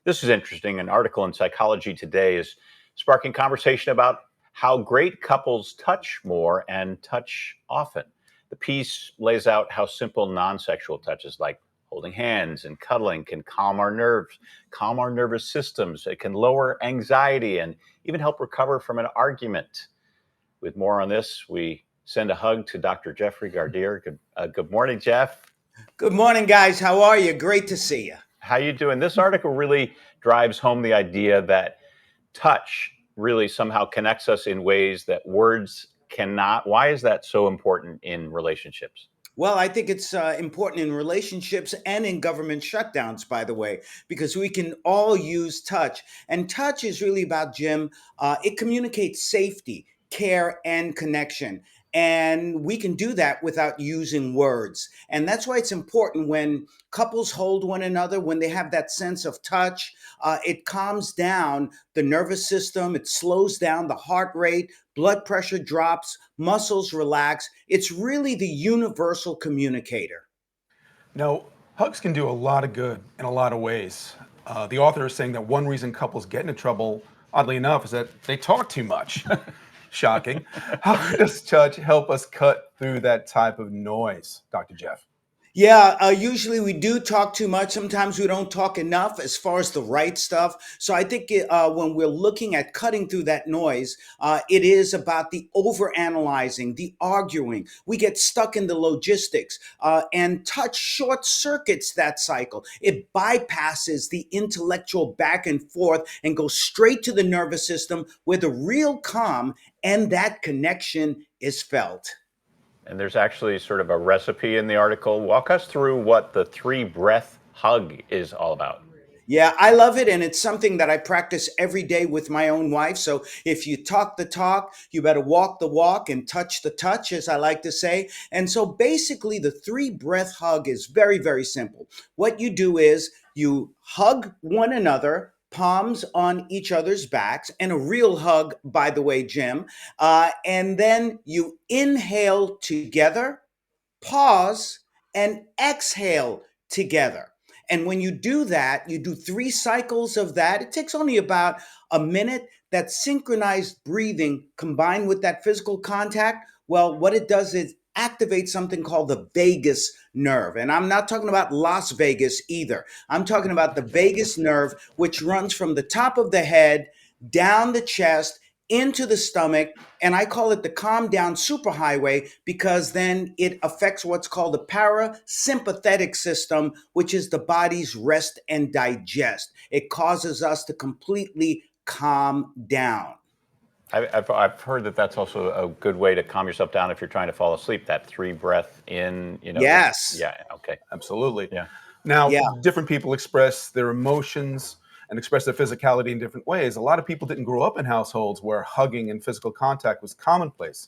This is interesting. An article in Psychology Today is sparking conversation about how great couples touch more and touch often. The piece lays out how simple non sexual touches like holding hands and cuddling can calm our nerves, calm our nervous systems. It can lower anxiety and even help recover from an argument. With more on this, we send a hug to Dr. Jeffrey Gardere. Good morning, Jeff. Good morning, guys. How are you? Great to see you. How you doing? This article really drives home the idea that touch really somehow connects us in ways that words cannot. Why is that so important in relationships? Well, I think it's important in relationships and in government shutdowns, by the way, because we can all use touch. And touch is really about, Jim, it communicates safety, care, and connection. And we can do that without using words. And that's why it's important when couples hold one another, when they have that sense of touch, it calms down the nervous system, it slows down the heart rate, blood pressure drops, muscles relax. It's really the universal communicator. Now, hugs can do a lot of good in a lot of ways. The author is saying that one reason couples get into trouble, oddly enough, is that they talk too much. Shocking. How does touch help us cut through that type of noise, Dr. Jeff? Yeah, usually we do talk too much. Sometimes we don't talk enough as far as the right stuff. So I think when we're looking at cutting through that noise, it is about the overanalyzing, the arguing. We get stuck in the logistics, and touch short circuits that cycle. It bypasses the intellectual back and forth and goes straight to the nervous system where the real calm and that connection is felt. And there's actually sort of a recipe in the article. Walk us through what the three breath hug is all about. Yeah, I love it. And it's something that I practice every day with my own wife. So if you talk the talk, you better walk the walk and touch the touch, as I like to say. And so basically, the three breath hug is very, very simple. What you do is you hug one another. Palms on each other's backs, and a real hug, by the way, Jim. And then you inhale together, pause, and exhale together. And when you do that, you do 3 cycles of that. It takes only about a minute. That synchronized breathing combined with that physical contact, well, what it does is activate something called the vagus nerve. And I'm not talking about Las Vegas either. I'm talking about the vagus nerve, which runs from the top of the head down the chest into the stomach, and I call it the calm down superhighway because then it affects what's called the parasympathetic system, which is the body's rest and digest. It causes us to completely calm down. I've heard that that's also a good way to calm yourself down if you're trying to fall asleep. That three breath in, Yes. yeah, okay. Absolutely. Yeah. Now, Yeah. different people express their emotions and express their physicality in different ways. A lot of people didn't grow up in households where hugging and physical contact was commonplace.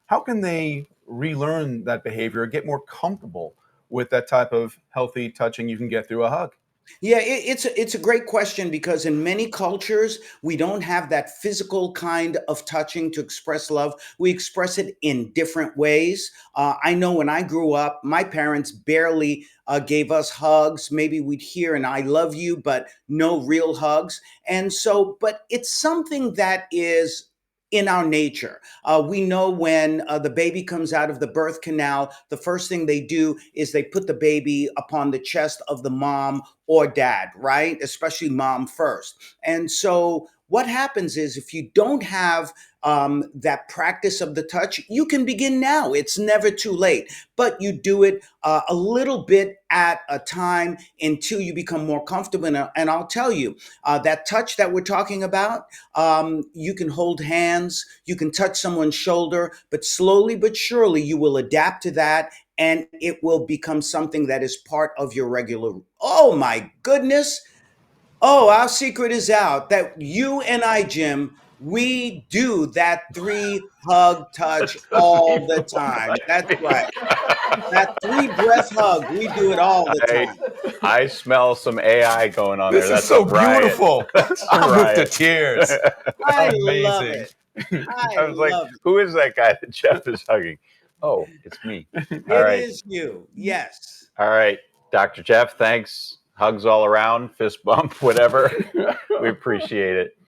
How can they relearn that behavior or get more comfortable with that type of healthy touching you can get through a hug? Yeah, it's a great question because in many cultures we don't have that physical kind of touching to express love. We express it in different ways. I know when I grew up, my parents barely gave us hugs. Maybe we'd hear an "I love you," but no real hugs. And so, but it's something that is in our nature. We know when the baby comes out of the birth canal, the first thing they do is they put the baby upon the chest of the mom or dad, right? Especially mom first. And so what happens is if you don't have that practice of the touch, you can begin now. It's never too late, but you do it a little bit at a time until you become more comfortable. And I'll tell you, that touch that we're talking about, you can hold hands, you can touch someone's shoulder, but slowly but surely you will adapt to that and it will become something that is part of your regular. Oh my goodness. Oh, our secret is out that you and I, Jim, we do that three hug touch all the time. That's right. That three breath hug, we do it all the I, time. I smell some AI going on This there. is That's so a riot. beautiful. That's a I'm moved to riot. tears. I love Amazing. it. I I was like, love it. who is that guy that Jeff is hugging? Oh, it's me. All It right. is you. Yes. All right. Dr. Jeff, thanks. Hugs all around, fist bump, whatever. We appreciate it.